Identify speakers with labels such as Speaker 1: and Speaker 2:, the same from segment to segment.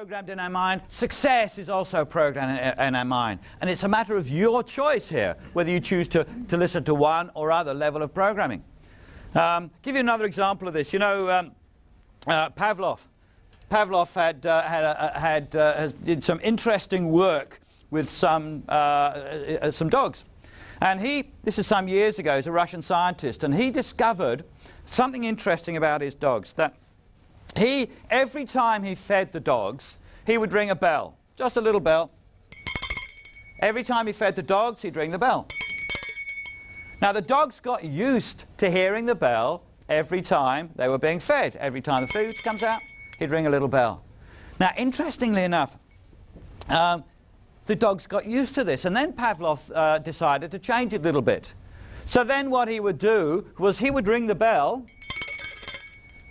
Speaker 1: programmed in our mind, success is also programmed in our mind. And it's a matter of your choice here, whether you choose to listen to one or other level of programming. Give you another example of this. You know, Pavlov. Pavlov did some interesting work with some dogs. And this is some years ago, he's a Russian scientist, and he discovered something interesting about his dogs, that every time he fed the dogs, he would ring a bell, just a little bell. Every time he fed the dogs, he'd ring the bell. Now the dogs got used to hearing the bell every time they were being fed. Every time the food comes out, he'd ring a little bell. Now interestingly enough, the dogs got used to this, and then Pavlov decided to change it a little bit. So then what he would do was he would ring the bell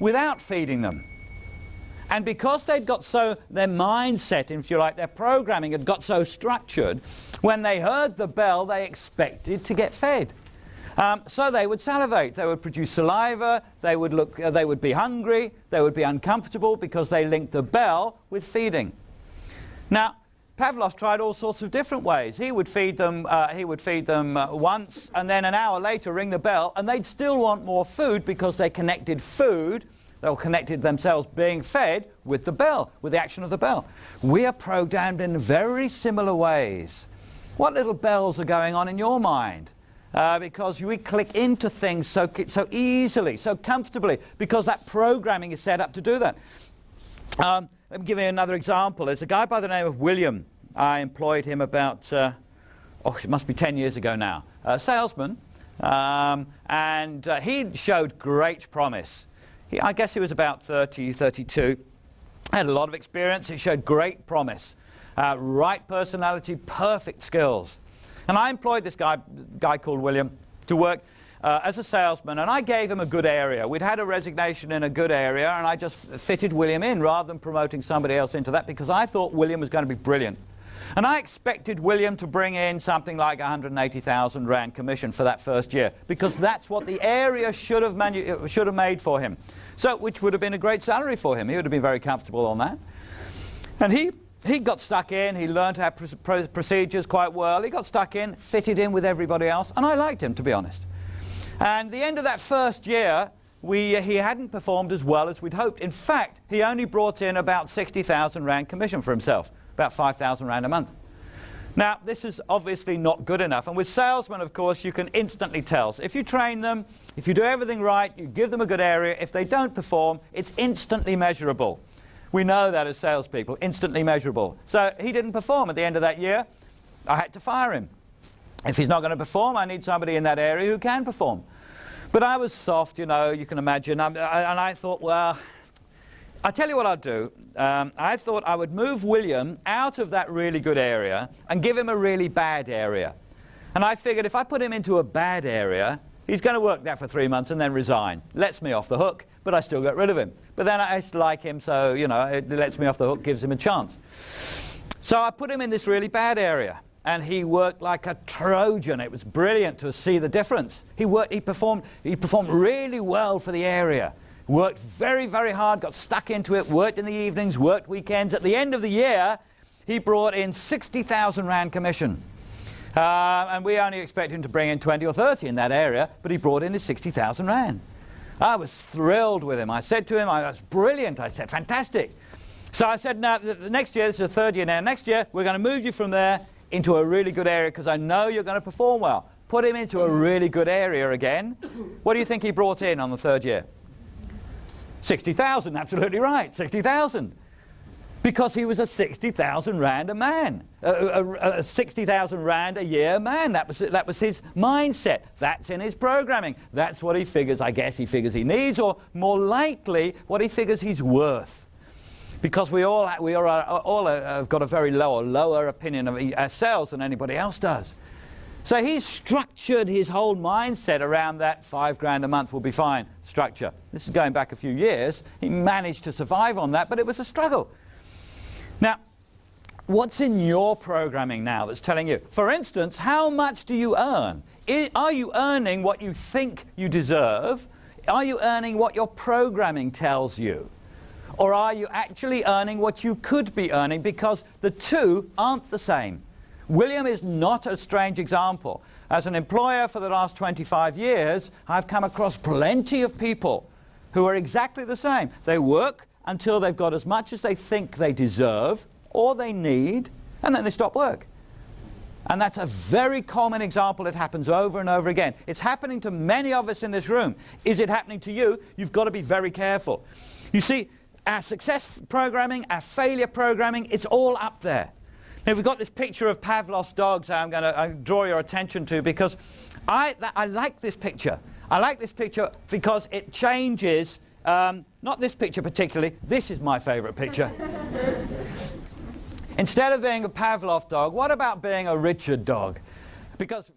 Speaker 1: without feeding them. And because they'd got their mindset, if you like, their programming had got so structured, when they heard the bell they expected to get fed. So they would salivate, they would produce saliva, they would be hungry, they would be uncomfortable because they linked the bell with feeding. Now Pavlov tried all sorts of different ways. He would feed them once, and then an hour later ring the bell, and they'd still want more food because they connected food, they connected themselves being fed with the bell, with the action of the bell. We are programmed in very similar ways. What little bells are going on in your mind? Because we click into things so easily, so comfortably, because that programming is set up to do that. Let me give you another example. There's a guy by the name of William. I employed him about, it must be 10 years ago now, a salesman, and he showed great promise. I guess he was about 30, 32, had a lot of experience. He showed great promise, right personality, perfect skills. And I employed this guy called William to work as a salesman, and I gave him a good area. We'd had a resignation in a good area, and I just fitted William in rather than promoting somebody else into that, because I thought William was going to be brilliant. And I expected William to bring in something like 180,000 Rand commission for that first year, because that's what the area should have made for him. So, which would have been a great salary for him. He would have been very comfortable on that. And he got stuck in, he learned to have procedures quite well, he got stuck in, fitted in with everybody else, and I liked him, to be honest. And at the end of that first year, he hadn't performed as well as we'd hoped. In fact, he only brought in about 60,000 Rand commission for himself, about 5,000 Rand a month. Now, this is obviously not good enough, and with salesmen, of course, you can instantly tell. So if you train them, if you do everything right, you give them a good area, if they don't perform, it's instantly measurable. We know that as salespeople, instantly measurable. So he didn't perform at the end of that year. I had to fire him. If he's not going to perform, I need somebody in that area who can perform. But I was soft, you know, you can imagine, and I thought, well, I'll tell you what I'll do. I thought I would move William out of that really good area and give him a really bad area. And I figured if I put him into a bad area, he's going to work there for 3 months and then resign. Lets me off the hook, but I still get rid of him. But then I like him, so, you know, it lets me off the hook, gives him a chance. So I put him in this really bad area, and he worked like a Trojan. It was brilliant to see the difference. He performed really well for the area. Worked very, very hard, got stuck into it, worked in the evenings, worked weekends. At the end of the year, he brought in 60,000 Rand commission. And we only expected him to bring in 20 or 30 in that area, but he brought in his 60,000 Rand. I was thrilled with him. I said to him, that's brilliant. I said, fantastic. So I said, now, the next year, this is the third year now, next year, we're going to move you from there into a really good area, because I know you're going to perform well. Put him into a really good area again. What do you think he brought in on the third year? 60,000, absolutely right, 60,000. Because he was a 60,000 Rand a man, a 60,000 Rand a year man. That was his mindset. That's in his programming. That's what he figures, I guess he figures he needs, or more likely, what he figures he's worth. Because we all have got a very lower opinion of ourselves than anybody else does. So he's structured his whole mindset around that 5 grand a month will be fine structure. This is going back a few years. He managed to survive on that, but it was a struggle. Now, what's in your programming now that's telling you? For instance, how much do you earn? Are you earning what you think you deserve? Are you earning what your programming tells you? Or are you actually earning what you could be earning? Because the two aren't the same. William is not a strange example. As an employer for the last 25 years, I've come across plenty of people who are exactly the same. They work until they've got as much as they think they deserve or they need, and then they stop work. And that's a very common example. It happens over and over again. It's happening to many of us in this room. Is it happening to you? You've got to be very careful. You see, our success programming, our failure programming, it's all up there. Now, we've got this picture of Pavlov's dogs I'm going to draw your attention to, because I like this picture. I like this picture because it changes, not this picture particularly, this is my favourite picture. Instead of being a Pavlov dog, what about being a Richard dog? Because